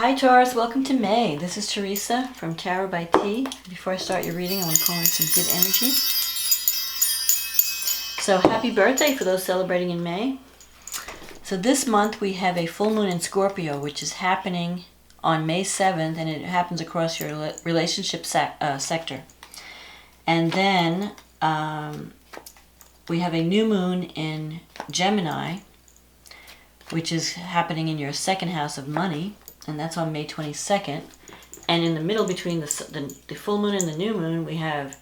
Hi Taurus, welcome to May. This is Teresa from Tarot by T. Before I start your reading, I want to call in some good energy. So happy birthday for those celebrating in May. So this month we have a full moon in Scorpio, which is happening on May 7th, and it happens across your relationship sector. And then we have a new moon in Gemini, which is happening in your second house of money, and that's on May 22nd. And in the middle between the full moon and the new moon, we have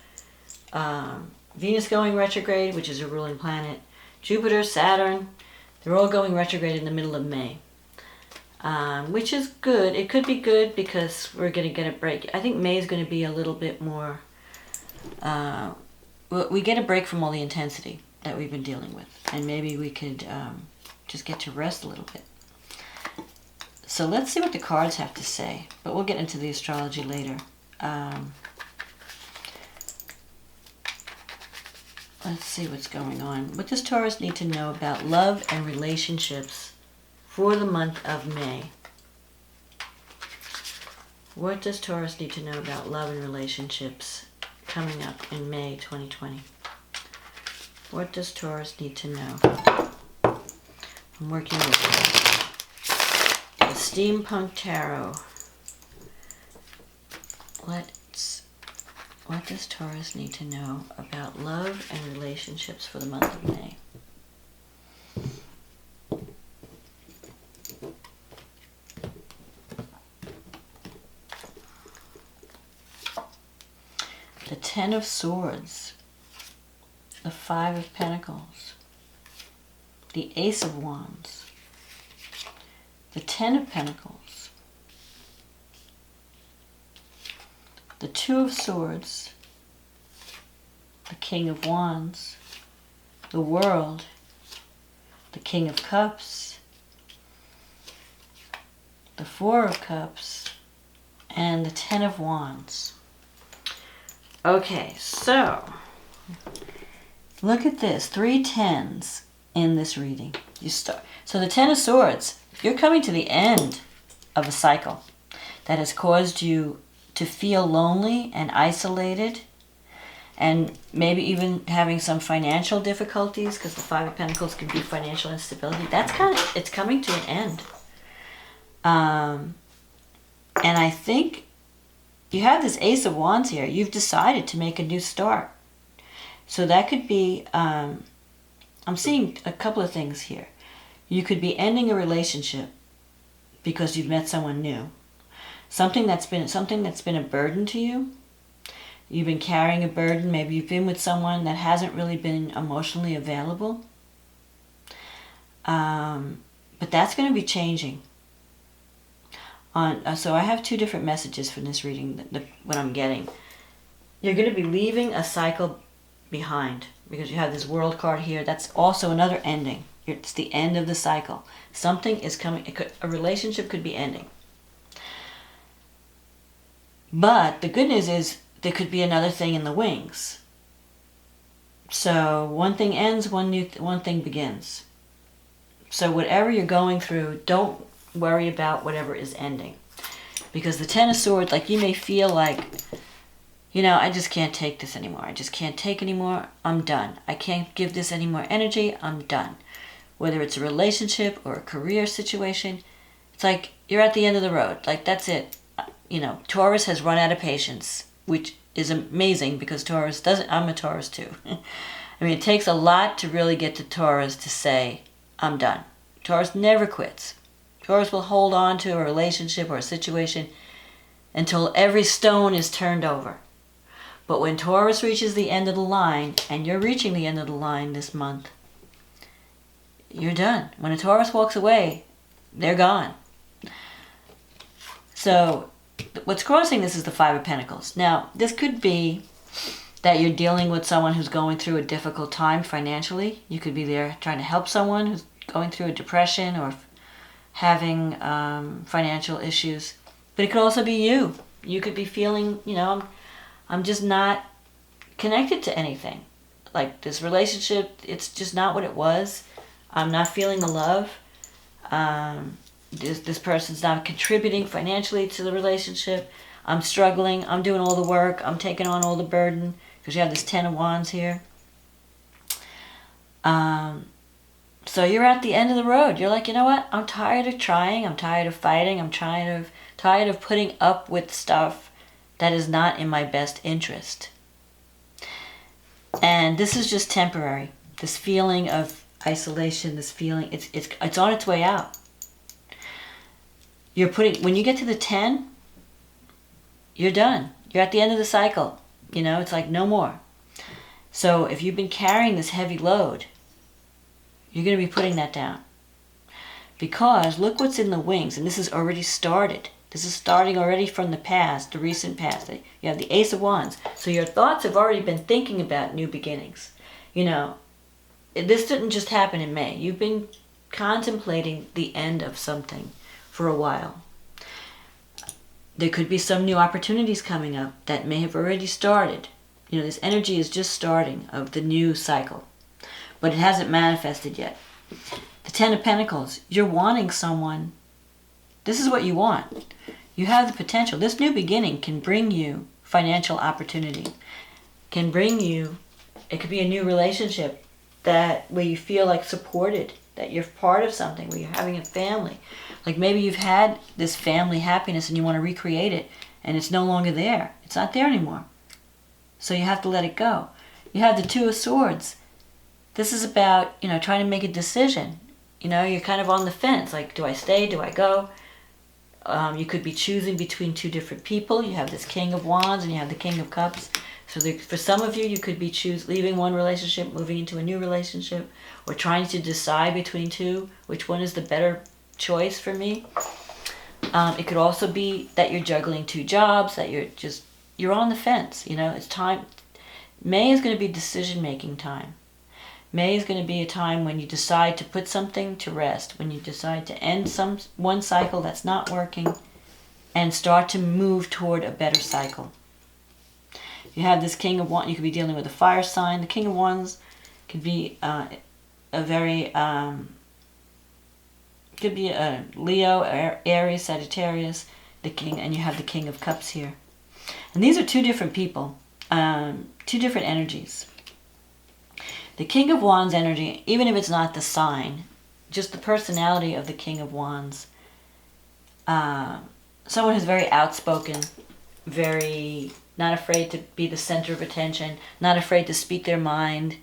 Venus going retrograde, which is a ruling planet, Jupiter, Saturn, they're all going retrograde in the middle of May, which is good. It could be good because we're going to get a break. I think May is going to be a little bit more, we get a break from all the intensity that we've been dealing with, and maybe we could just get to rest a little bit. So let's see what the cards have to say, but we'll get into the astrology later. Let's see what's going on. What does Taurus need to know about love and relationships for the month of May? What does Taurus need to know about love and relationships coming up in May 2020? What does Taurus need to know? I'm working with the Steampunk Tarot. What does Taurus need to know about love and relationships for the month of May? The Ten of Swords, the Five of Pentacles, the Ace of Wands, the Ten of Pentacles, the Two of Swords, the King of Wands, the World, the King of Cups, the Four of Cups, and the Ten of Wands. Okay, so look at this, 3 tens in this reading. So the Ten of Swords, you're coming to the end of a cycle that has caused you to feel lonely and isolated, and maybe even having some financial difficulties, because the Five of Pentacles can be financial instability. It's coming to an end. And I think you have this Ace of Wands here. You've decided to make a new start. So that could be, I'm seeing a couple of things here. You could be ending a relationship because you've met someone new. Something that's been a burden to you. You've been carrying a burden. Maybe you've been with someone that hasn't really been emotionally available. But that's going to be changing. So I have 2 different messages from this reading. What I'm getting, you're going to be leaving a cycle behind because you have this World card here. That's also another ending. It's the end of the cycle. Something is coming. A relationship could be ending. But the good news is there could be another thing in the wings. So one thing ends, one thing begins. So whatever you're going through, don't worry about whatever is ending. Because the Ten of Swords, like, you may feel like, I just can't take this anymore. I just can't take anymore. I'm done. I can't give this any more energy. I'm done. Whether it's a relationship or a career situation, it's like you're at the end of the road. Like, that's it. Taurus has run out of patience, which is amazing because Taurus doesn't. I'm a Taurus too. I mean, it takes a lot to really get to Taurus to say, I'm done. Taurus never quits. Taurus will hold on to a relationship or a situation until every stone is turned over. But when Taurus reaches the end of the line, and you're reaching the end of the line this month, you're done. When a Taurus walks away, they're gone. So what's crossing this is the Five of Pentacles. Now, this could be that you're dealing with someone who's going through a difficult time financially. You could be there trying to help someone who's going through a depression or having financial issues. But it could also be you. You could be feeling, I'm just not connected to anything. Like, this relationship, it's just not what it was. I'm not feeling the love. this person's not contributing financially to the relationship. I'm struggling. I'm doing all the work. I'm taking on all the burden, because you have this 10 of Wands here. So you're at the end of the road. You're like, you know what? I'm tired of trying. I'm tired of fighting. I'm tired of putting up with stuff that is not in my best interest. And this is just temporary. This feeling of isolation, this feeling, it's on its way out. When you get to the 10, you're done. You're at the end of the cycle. You know, it's like no more. So if you've been carrying this heavy load, you're going to be putting that down. Because look what's in the wings, and this has already started. This is starting already from the past, the recent past. You have the Ace of Wands. So your thoughts have already been thinking about new beginnings. You know, this didn't just happen in May. You've been contemplating the end of something for a while. There could be some new opportunities coming up that may have already started. You know, this energy is just starting of the new cycle. But it hasn't manifested yet. The 10 of Pentacles, you're wanting someone. This is what you want. You have the potential. This new beginning can bring you financial opportunity. Can bring you, it could be a new relationship where you feel like supported, that you're part of something, where you're having a family. Like maybe you've had this family happiness and you want to recreate it, and it's no longer there. It's not there anymore. So you have to let it go. You have the 2 of Swords. This is about, you know, trying to make a decision. You know, you're kind of on the fence. Like, do I stay? Do I go? You could be choosing between 2 different people. You have this King of Wands and you have the King of Cups. So for some of you, you could be leaving one relationship, moving into a new relationship, or trying to decide between 2, which one is the better choice for me. It could also be that you're juggling 2 jobs, that you're on the fence. You know, it's time. May is going to be decision-making time. May is going to be a time when you decide to put something to rest, when you decide to end one cycle that's not working and start to move toward a better cycle. You have this King of Wands. You could be dealing with a fire sign. The King of Wands could be could be a Leo, Aries, Sagittarius, the King, and you have the King of Cups here. And these are 2 different people, 2 different energies. The King of Wands energy, even if it's not the sign, just the personality of the King of Wands. Someone who's very outspoken, very not afraid to be the center of attention, not afraid to speak their mind.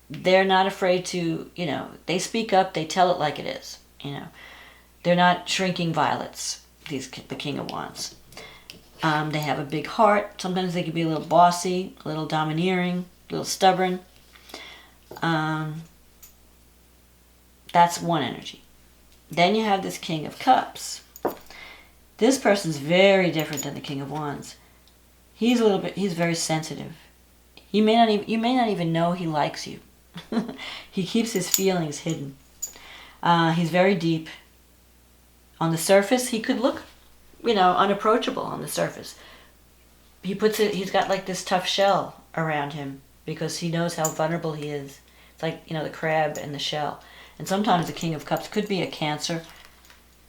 They're not afraid to, you know, they speak up, they tell it like it is, you know. They're not shrinking violets, the King of Wands. They have a big heart. Sometimes they can be a little bossy, a little domineering, a little stubborn. That's one energy. Then you have this King of Cups. This person's very different than the King of Wands. He's very sensitive. You may not even know he likes you. He keeps his feelings hidden. He's very deep. On the surface, he could look, you know, unapproachable on the surface. He's got like this tough shell around him because he knows how vulnerable he is. It's like, you know, the crab in the shell. And sometimes the King of Cups could be a Cancer.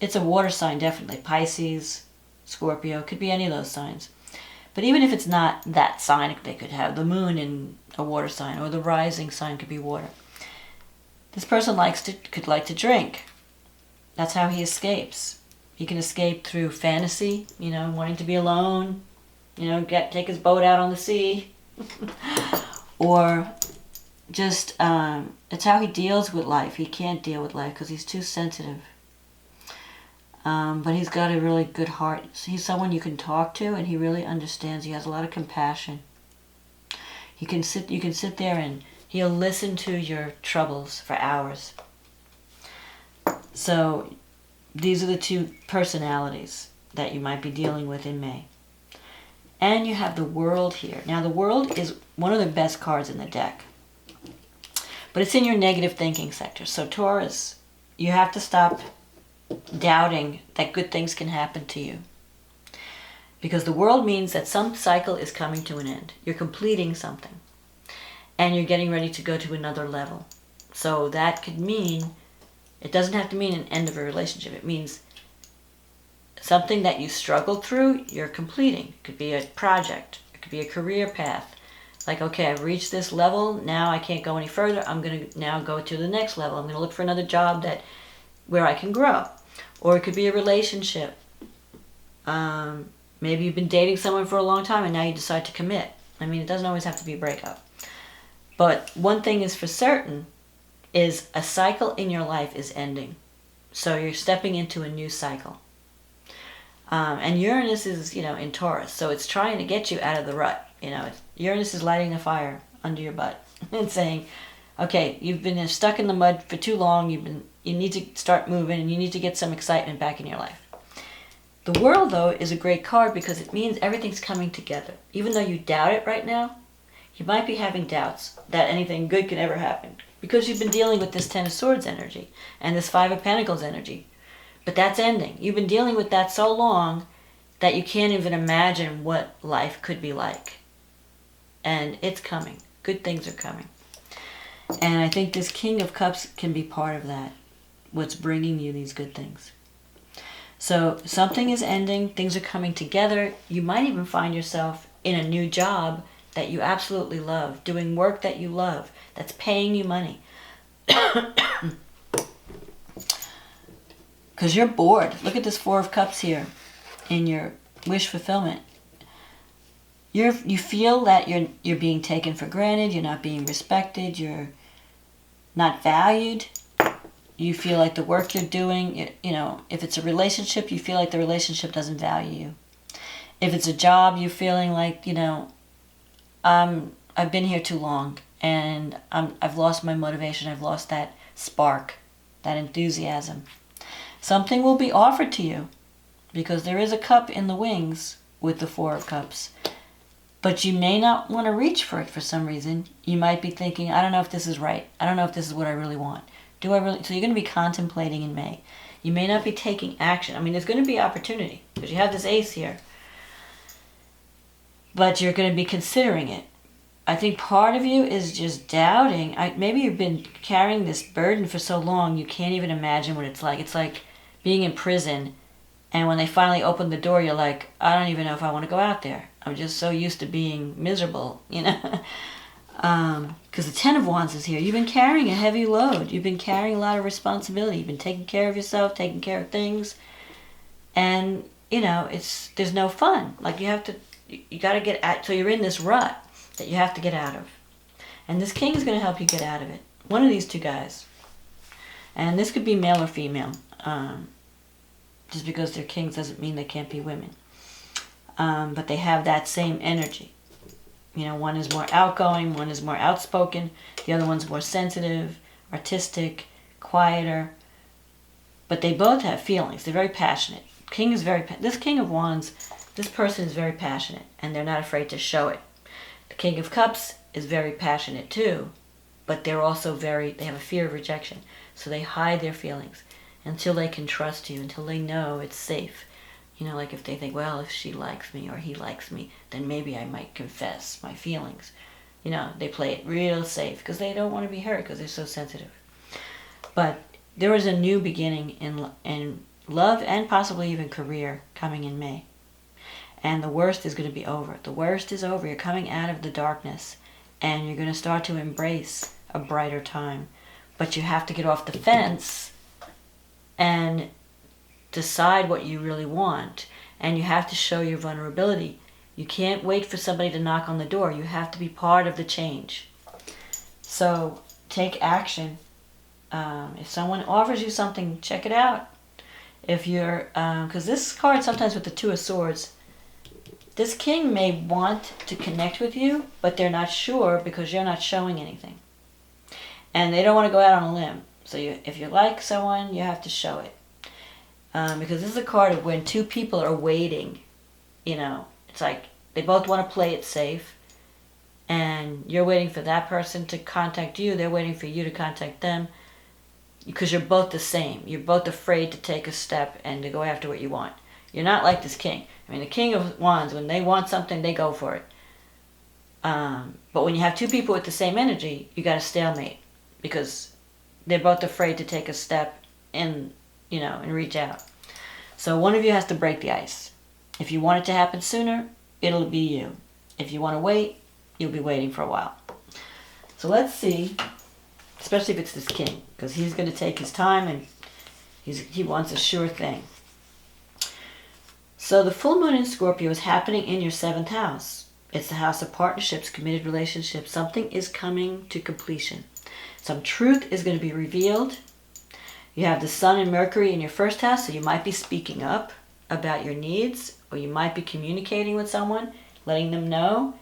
It's a water sign, definitely. Pisces, Scorpio, could be any of those signs. But even if it's not that sign, they could have the moon in a water sign, or the rising sign could be water. This person could like to drink. That's how he escapes. He can escape through fantasy, you know, wanting to be alone, you know, take his boat out on the sea. Or just, it's how he deals with life. He can't deal with life because he's too sensitive. But he's got a really good heart. He's someone you can talk to, and he really understands. He has a lot of compassion. You can sit there and he'll listen to your troubles for hours. So these are the 2 personalities that you might be dealing with in May. And you have the World here. Now the World is one of the best cards in the deck. But it's in your negative thinking sector. So Taurus, you have to stop doubting that good things can happen to you. Because the World means that some cycle is coming to an end. You're completing something. And you're getting ready to go to another level. So that could mean It doesn't have to mean an end of a relationship. It means something that you struggled through, you're completing. It could be a project. It could be a career path. Like, okay, I've reached this level. Now I can't go any further. I'm going to now go to the next level. I'm going to look for another job where I can grow. Or it could be a relationship. Maybe you've been dating someone for a long time and now you decide to commit. I mean, it doesn't always have to be a breakup. But one thing is for certain is a cycle in your life is ending. So you're stepping into a new cycle. And Uranus is, in Taurus. So it's trying to get you out of the rut. Uranus is lighting a fire under your butt and saying, okay, you've been stuck in the mud for too long. You need to start moving and you need to get some excitement back in your life. The World, though, is a great card because it means everything's coming together. Even though you doubt it right now, you might be having doubts that anything good could ever happen because you've been dealing with this Ten of Swords energy and this Five of Pentacles energy. But that's ending. You've been dealing with that so long that you can't even imagine what life could be like. And it's coming. Good things are coming. And I think this King of Cups can be part of that. What's bringing you these good things. So something is ending. Things are coming together. You might even find yourself in a new job that you absolutely love. Doing work that you love. That's paying you money. Because you're bored. Look at this Four of Cups here in your wish fulfillment. You feel that you're being taken for granted. You're not being respected. You're not valued. You feel like the work you're doing, if it's a relationship, you feel like the relationship doesn't value you. If it's a job, you're feeling like, I've been here too long and I've lost my motivation. I've lost that spark, that enthusiasm. Something will be offered to you because there is a cup in the wings with the Four of Cups. But you may not want to reach for it for some reason. You might be thinking, I don't know if this is right. I don't know if this is what I really want. So you're going to be contemplating in May. You may not be taking action. I mean, there's going to be opportunity because you have this Ace here. But you're going to be considering it. I think part of you is just doubting. Maybe you've been carrying this burden for so long you can't even imagine what it's like. It's like being in prison and when they finally open the door, you're like, I don't even know if I want to go out there. I'm just so used to being miserable, Because the Ten of Wands is here. You've been carrying a heavy load. You've been carrying a lot of responsibility. You've been taking care of yourself, taking care of things. And, there's no fun. Like you got to get out. So you're in this rut that you have to get out of. And this King is going to help you get out of it. One of these two guys. And this could be male or female. Just because they're kings doesn't mean they can't be women. But they have that same energy. One is more outgoing, one is more outspoken, the other one's more sensitive, artistic, quieter. But they both have feelings. They're very passionate. This King of Wands, this person is very passionate, and they're not afraid to show it. The King of Cups is very passionate too, but they're also they have a fear of rejection. So they hide their feelings until they can trust you, until they know it's safe. Like if they think, well, if she likes me or he likes me, then maybe I might confess my feelings. They play it real safe because they don't want to be hurt because they're so sensitive. But there is a new beginning in love and possibly even career coming in May. And the worst is going to be over. The worst is over. You're coming out of the darkness and you're going to start to embrace a brighter time. But you have to get off the fence and decide what you really want. And you have to show your vulnerability. You can't wait for somebody to knock on the door. You have to be part of the change. So take action. If someone offers you something, check it out. If you're, because this card sometimes with the Two of Swords, this king may want to connect with you, but they're not sure because you're not showing anything. And they don't want to go out on a limb. So if you like someone, you have to show it. Because this is a card of when two people are waiting. It's like they both want to play it safe. And you're waiting for that person to contact you. They're waiting for you to contact them. Because you're both the same. You're both afraid to take a step and to go after what you want. You're not like this king. I mean, the King of Wands, when they want something, they go for it. But when you have two people with the same energy, you got a stalemate. Because they're both afraid to take a step and reach out. So one of you has to break the ice. If you want it to happen sooner, it'll be you. If you want to wait, you'll be waiting for a while. So let's see, especially if it's this king, because he's going to take his time and he wants a sure thing. So the full moon in Scorpio is happening in your 7th house. It's the house of partnerships, committed relationships. Something is coming to completion. Some truth is going to be revealed. You have the Sun and Mercury in your 1st house, so you might be speaking up about your needs, or you might be communicating with someone, letting them know.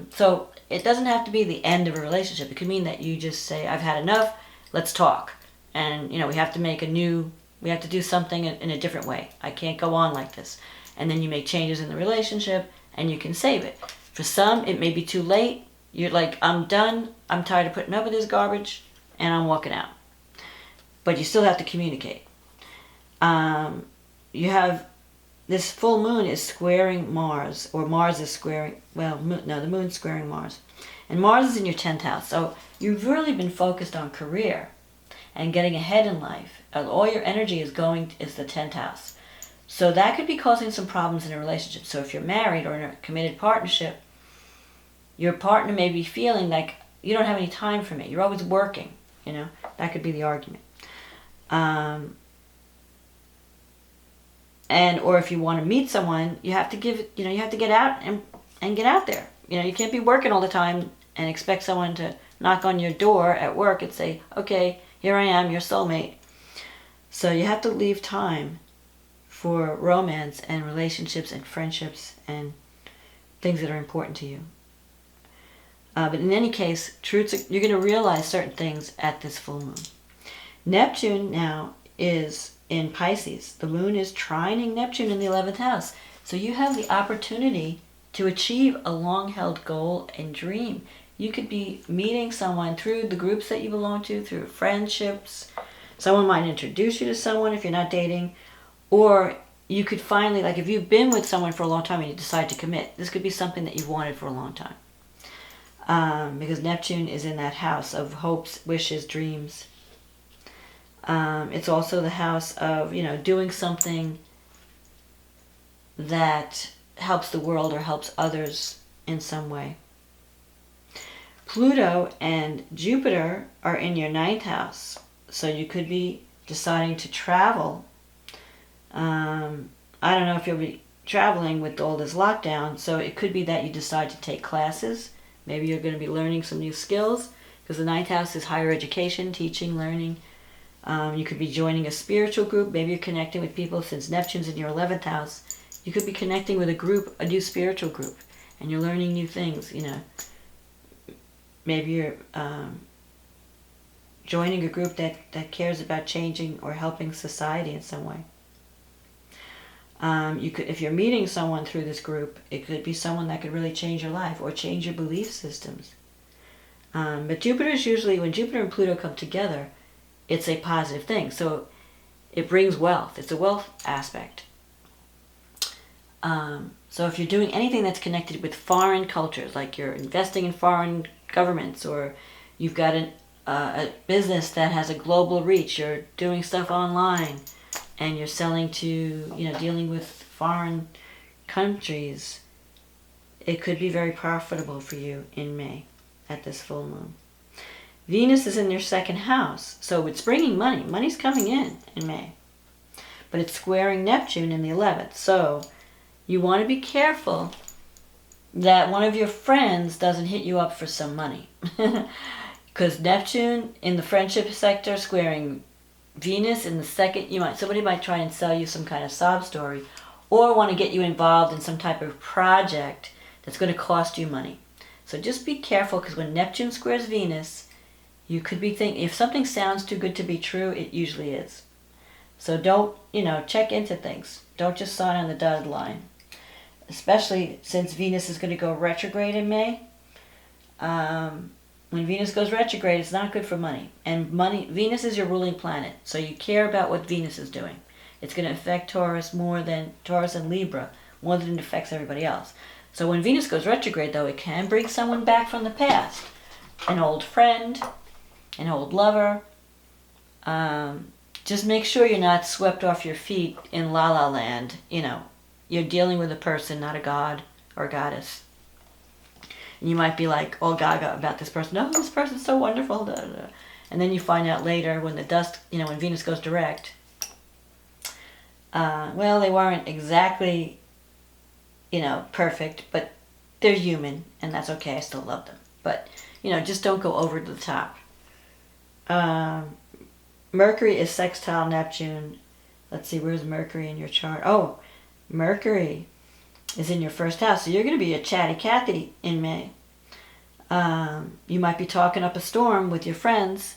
So it doesn't have to be the end of a relationship. It could mean that you just say, I've had enough, let's talk. And, we have to do something in a different way. I can't go on like this. And then you make changes in the relationship and you can save it. For some, it may be too late. You're like, I'm done. I'm tired of putting up with this garbage and I'm walking out. But you still have to communicate. You have this full moon is squaring Mars, or Mars is squaring, the moon's squaring Mars. And Mars is in your 10th house. So you've really been focused on career and getting ahead in life. All your energy is the 10th house. So that could be causing some problems in a relationship. So if you're married or in a committed partnership, your partner may be feeling like you don't have any time for me. You're always working, That could be the argument. Or if you want to meet someone, you have to get out and get out there. You can't be working all the time and expect someone to knock on your door at work and say, okay, here I am, your soulmate. So you have to leave time for romance and relationships and friendships and things that are important to you. But in any case, you're going to realize certain things at this full moon. Neptune now is in Pisces. The moon is trining Neptune in the 11th house. So you have the opportunity to achieve a long-held goal and dream. You could be meeting someone through the groups that you belong to, through friendships. Someone might introduce you to someone if you're not dating. Or you could finally, like if you've been with someone for a long time and you decide to commit, this could be something that you've wanted for a long time. Because Neptune is in that house of hopes, wishes, dreams. It's also the house of, doing something that helps the world or helps others in some way. Pluto and Jupiter are in your 9th house. So you could be deciding to travel. I don't know if you'll be traveling with all this lockdown. So it could be that you decide to take classes. Maybe you're going to be learning some new skills. Because the 9th house is higher education, teaching, learning. You could be joining a spiritual group. Maybe you're connecting with people since Neptune's in your 11th house. You could be connecting with a new spiritual group. And you're learning new things, Maybe you're joining a group that cares about changing or helping society in some way. If you're meeting someone through this group, it could be someone that could really change your life or change your belief systems. But Jupiter is usually, when Jupiter and Pluto come together, it's a positive thing. So it brings wealth. It's a wealth aspect. So if you're doing anything that's connected with foreign cultures, like you're investing in foreign governments, or you've got a business that has a global reach, you're doing stuff online, and you're selling to, dealing with foreign countries, it could be very profitable for you in May at this full moon. Venus is in your 2nd house, so it's bringing money. Money's coming in May. But it's squaring Neptune in the 11th, so you want to be careful that one of your friends doesn't hit you up for some money. Because Neptune in the friendship sector squaring Venus in the 2nd, somebody might try and sell you some kind of sob story or want to get you involved in some type of project that's going to cost you money. So just be careful, because when Neptune squares Venus, you could be thinking, if something sounds too good to be true, it usually is. So don't, check into things. Don't just sign on the dotted line. Especially since Venus is going to go retrograde in May. When Venus goes retrograde, it's not good for money. And Venus is your ruling planet, so you care about what Venus is doing. It's going to affect Taurus and Libra more than it affects everybody else. So when Venus goes retrograde, though, it can bring someone back from the past. An old friend, an old lover. just make sure you're not swept off your feet in la la land. You're dealing with a person, not a god or goddess. And you might be like all gaga about this person. Oh, this person's so wonderful. Da, da, da. And then you find out later when the dust, when Venus goes direct, well, they weren't exactly, perfect, but they're human, and that's okay. I still love them. But, just don't go over the top. Mercury is sextile Neptune. Let's see, where's Mercury in your chart? Oh, Mercury is in your first house. So you're going to be a chatty Cathy in May. You might be talking up a storm with your friends.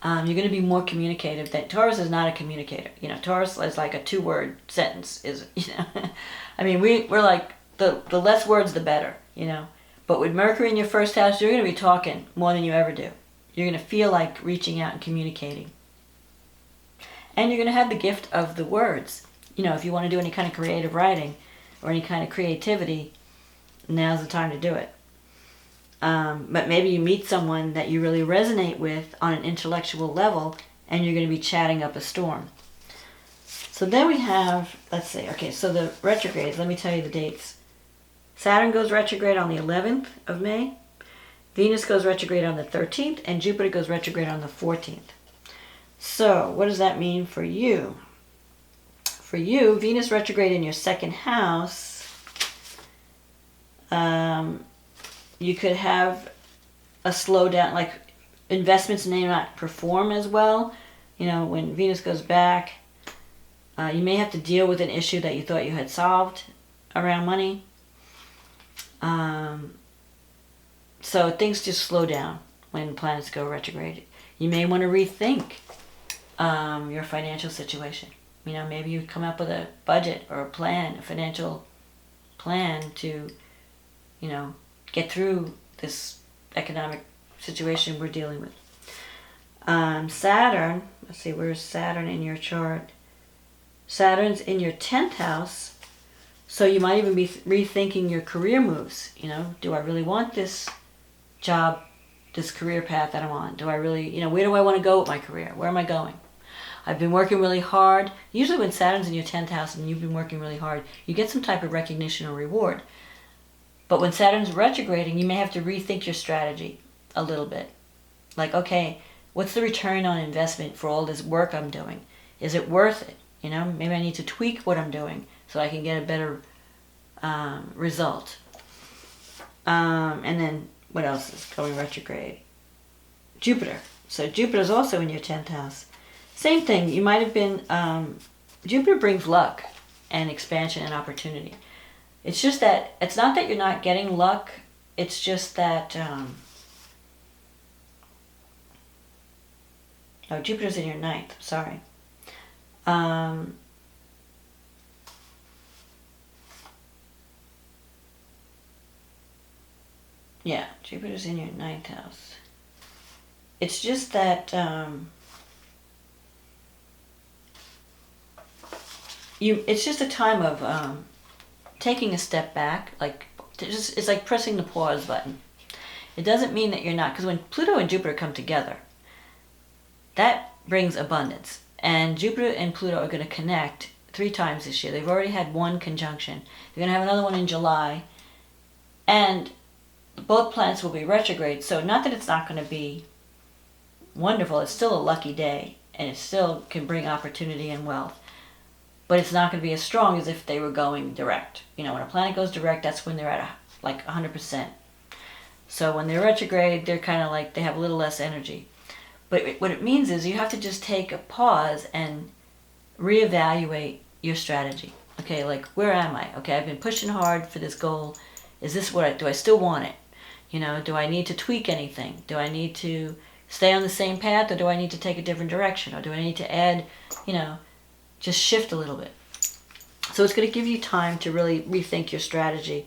You're going to be more communicative. Taurus is not a communicator. Taurus is like a 2-word sentence. I mean, we're like, the less words, the better, But with Mercury in your first house, you're going to be talking more than you ever do. You're going to feel like reaching out and communicating. And you're going to have the gift of the words. If you want to do any kind of creative writing or any kind of creativity, now's the time to do it. But maybe you meet someone that you really resonate with on an intellectual level, and you're going to be chatting up a storm. So then we have, let's see, okay, so the retrogrades, let me tell you the dates. Saturn goes retrograde on the 11th of May. Venus goes retrograde on the 13th, and Jupiter goes retrograde on the 14th. So, what does that mean for you? For you, Venus retrograde in your second house, you could have a slowdown, like investments may not perform as well. When Venus goes back, you may have to deal with an issue that you thought you had solved around money. So things just slow down when planets go retrograde. You may want to rethink your financial situation. Maybe you come up with a budget or a plan, a financial plan to, get through this economic situation we're dealing with. Saturn, let's see, where's Saturn in your chart? Saturn's in your 10th house, so you might even be rethinking your career moves. Do I really want this job, this career path that I'm on? Do I really, where do I want to go with my career? Where am I going? I've been working really hard. Usually when Saturn's in your 10th house and you've been working really hard, you get some type of recognition or reward. But when Saturn's retrograding, you may have to rethink your strategy a little bit. Like, okay, what's the return on investment for all this work I'm doing? Is it worth it? Maybe I need to tweak what I'm doing so I can get a better result. And then what else is going retrograde? Jupiter. So Jupiter's also in your 10th house. Same thing. You might have been... Jupiter brings luck and expansion and opportunity. It's just that... It's not that you're not getting luck. It's just that... Oh, Jupiter's in your 9th. Sorry. Yeah, Jupiter's in your 9th house. It's just that it's just a time of taking a step back. It's like pressing the pause button. It doesn't mean that you're not, because when Pluto and Jupiter come together, that brings abundance. And Jupiter and Pluto are going to connect 3 times this year. They've already had one conjunction. They're going to have another one in July. And both planets will be retrograde. So not that it's not going to be wonderful. It's still a lucky day. And it still can bring opportunity and wealth. But it's not going to be as strong as if they were going direct. When a planet goes direct, that's when they're at 100%. So when they're retrograde, they're kind of like, they have a little less energy. But what it means is you have to just take a pause and reevaluate your strategy. Okay, like, where am I? Okay, I've been pushing hard for this goal. Is this do I still want it? Do I need to tweak anything? Do I need to stay on the same path, or do I need to take a different direction? Or do I need to add, just shift a little bit? So it's going to give you time to really rethink your strategy.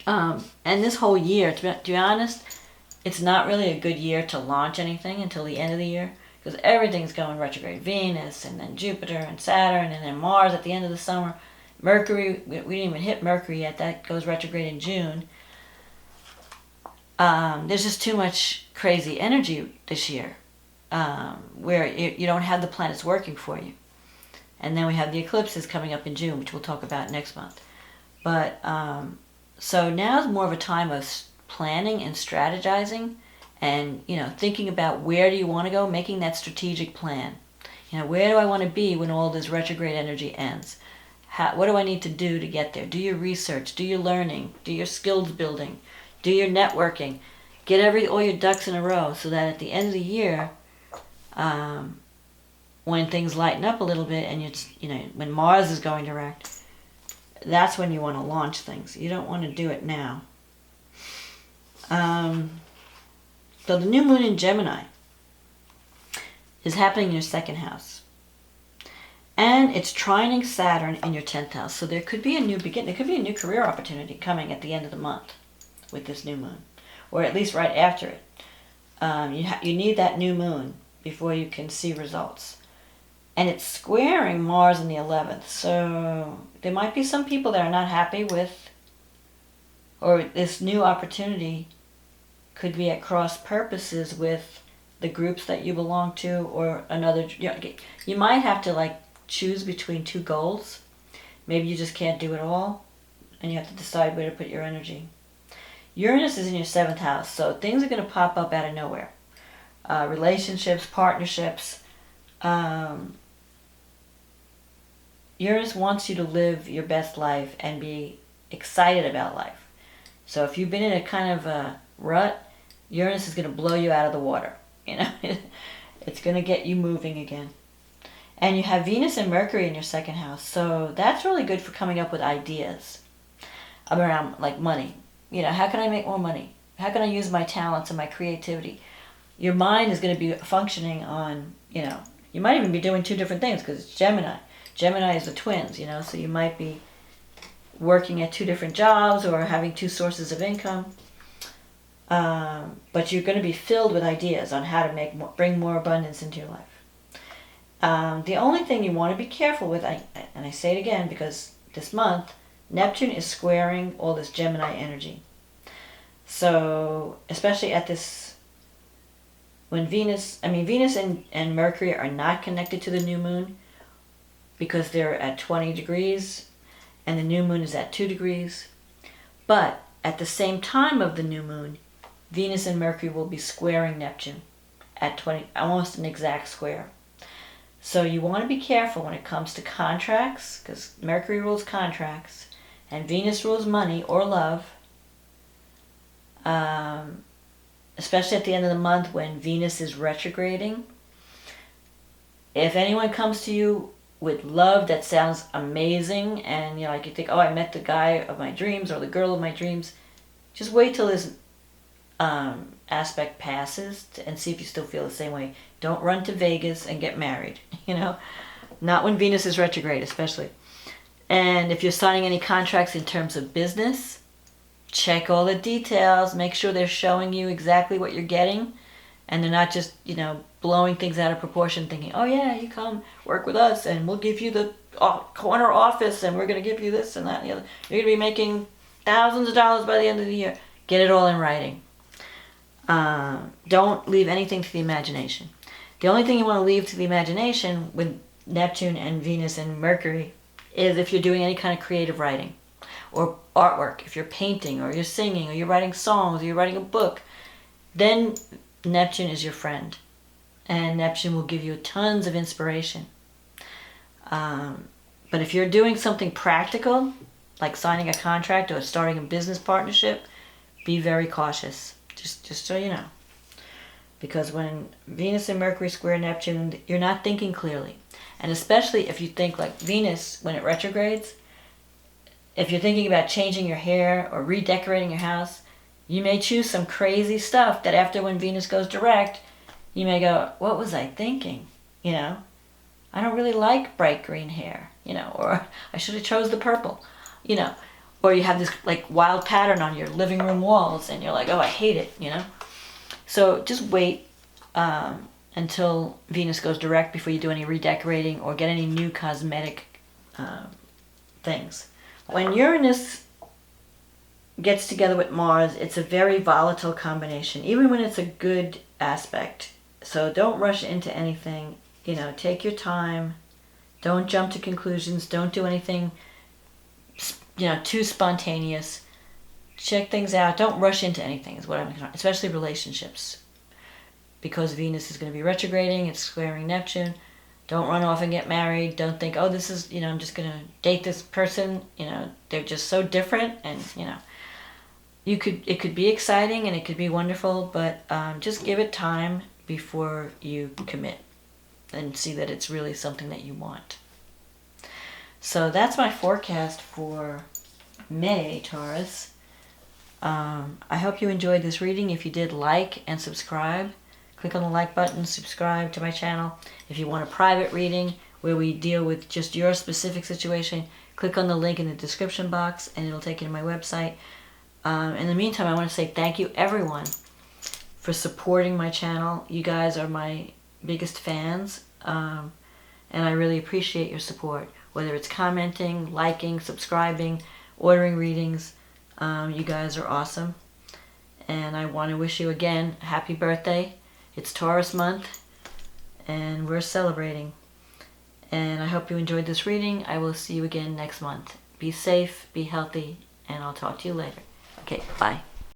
And this whole year, to be honest, it's not really a good year to launch anything until the end of the year, because everything's going retrograde. Venus, and then Jupiter, and Saturn, and then Mars at the end of the summer. Mercury, we didn't even hit Mercury yet. That goes retrograde in June. There's just too much crazy energy this year. where you don't have the planets working for you. And then we have the eclipses coming up in June, which we'll talk about next month. But so now is more of a time of planning and strategizing, and thinking about where do you want to go, making that strategic plan. Where do I want to be when all this retrograde energy ends? What do I need to do to get there? Do your research, do your learning, do your skills building, do your networking. Get all your ducks in a row so that at the end of the year, when things lighten up a little bit and when Mars is going direct, that's when you want to launch things. You don't want to do it now. So the new moon in Gemini is happening in your second house. And it's trining Saturn in your 10th house. So there could be a new beginning. There could be a new career opportunity coming at the end of the month with this new moon. Or at least right after it. You need that new moon before you can see results. And it's squaring Mars in the 11th. So there might be some people that are not happy with, or this new opportunity could be at cross purposes with the groups that you belong to, or another. You might have to choose between two goals. Maybe you just can't do it all, and you have to decide where to put your energy. Uranus is in your 7th house, so things are going to pop up out of nowhere. Relationships, partnerships. Uranus wants you to live your best life and be excited about life. So if you've been in a kind of a rut, Uranus is going to blow you out of the water. It's going to get you moving again. And you have Venus and Mercury in your 2nd house, so that's really good for coming up with ideas around money. How can I make more money? How can I use my talents and my creativity? Your mind is going to be functioning on, you might even be doing two different things because it's Gemini. Gemini is the twins, so you might be working at two different jobs or having two sources of income. But you're going to be filled with ideas on how to bring more abundance into your life. The only thing you want to be careful with, and I say it again because this month, Neptune is squaring all this Gemini energy. So, especially at this, when Venus and Mercury are not connected to the new moon because they're at 20 degrees and the new moon is at 2 degrees. But at the same time of the new moon, Venus and Mercury will be squaring Neptune at 20, almost an exact square. So you want to be careful when it comes to contracts, because Mercury rules contracts and Venus rules money or love. Especially at the end of the month when Venus is retrograding. If anyone comes to you with love that sounds amazing and you think, oh, I met the guy of my dreams or the girl of my dreams, just wait till this aspect passes and see if you still feel the same way. Don't run to Vegas and get married, not when Venus is retrograde especially. And if you're signing any contracts in terms of business, check all the details, make sure they're showing you exactly what you're getting, and they're not just, blowing things out of proportion thinking, oh yeah, you come work with us and we'll give you the corner office and we're going to give you this and that and the other. You're going to be making thousands of dollars by the end of the year. Get it all in writing. Don't leave anything to the imagination. The only thing you want to leave to the imagination with Neptune and Venus and Mercury is if you're doing any kind of creative writing or artwork. If you're painting or you're singing or you're writing songs or you're writing a book, then Neptune is your friend. And Neptune will give you tons of inspiration. But if you're doing something practical, like signing a contract or starting a business partnership, be very cautious, just so you know. Because when Venus and Mercury square Neptune, you're not thinking clearly. And especially if you think like Venus, when it retrogrades, if you're thinking about changing your hair or redecorating your house, you may choose some crazy stuff that after when Venus goes direct, you may go, what was I thinking? I don't really like bright green hair, or I should have chose the purple, or you have this like wild pattern on your living room walls and you're like, oh, I hate it, So just wait until Venus goes direct before you do any redecorating or get any new cosmetic things. When Uranus gets together with Mars, it's a very volatile combination. Even when it's a good aspect, So don't rush into anything. Take your time. Don't jump to conclusions. Don't do anything, too spontaneous. Check things out. Don't rush into anything is what I'm concerned, especially relationships. Because Venus is going to be retrograding, it's squaring Neptune. Don't run off and get married. Don't think, oh, this is, I'm just going to date this person. They're just so different. And, it could be exciting and it could be wonderful, but just give it time before you commit and see that it's really something that you want. So that's my forecast for May, Taurus. I hope you enjoyed this reading. If you did, like and subscribe. Click on the like button, subscribe to my channel. If you want a private reading where we deal with just your specific situation, click on the link in the description box and it'll take you to my website. In the meantime, I want to say thank you everyone for supporting my channel. You guys are my biggest fans, and I really appreciate your support. Whether it's commenting, liking, subscribing, ordering readings, you guys are awesome. And I want to wish you again a happy birthday. It's Taurus month, and we're celebrating. And I hope you enjoyed this reading. I will see you again next month. Be safe, be healthy, and I'll talk to you later. Okay, bye.